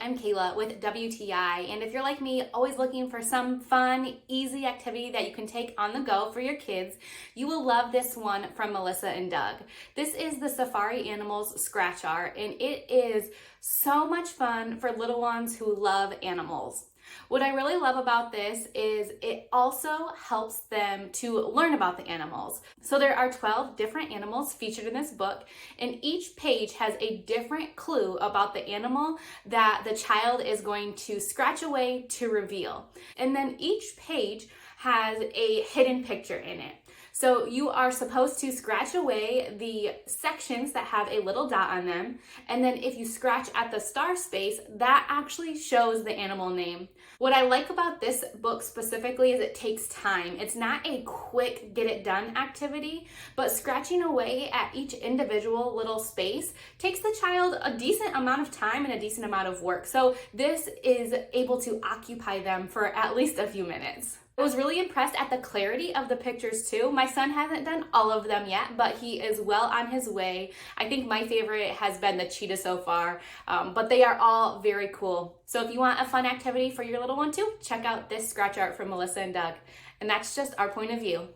I'm Kayla with WTI, and if you're like me, always looking for some fun, easy activity that you can take on the go for your kids, you will love this one from Melissa and Doug. This is the Safari Animals Scratch Art, and it is so much fun for little ones who love animals. What I really love about this is it also helps them to learn about the animals. So there are 12 different animals featured in this book, and each page has a different clue about the animal that the child is going to scratch away to reveal. And then each page has a hidden picture in it. So you are supposed to scratch away the sections that have a little dot on them, and then if you scratch at the star space, that actually shows the animal name. What I like about this book specifically is it takes time. It's not a quick get it done activity, but scratching away at each individual little space takes the child a decent amount of time and a decent amount of work. So this is able to occupy them for at least a few minutes. I was really impressed at the clarity of the pictures too. My son hasn't done all of them yet, but he is well on his way. I think my favorite has been the cheetah so far, but they are all very cool. So if you want a fun activity for your little one too, check out this scratch art from Melissa and Doug. And that's just our point of view.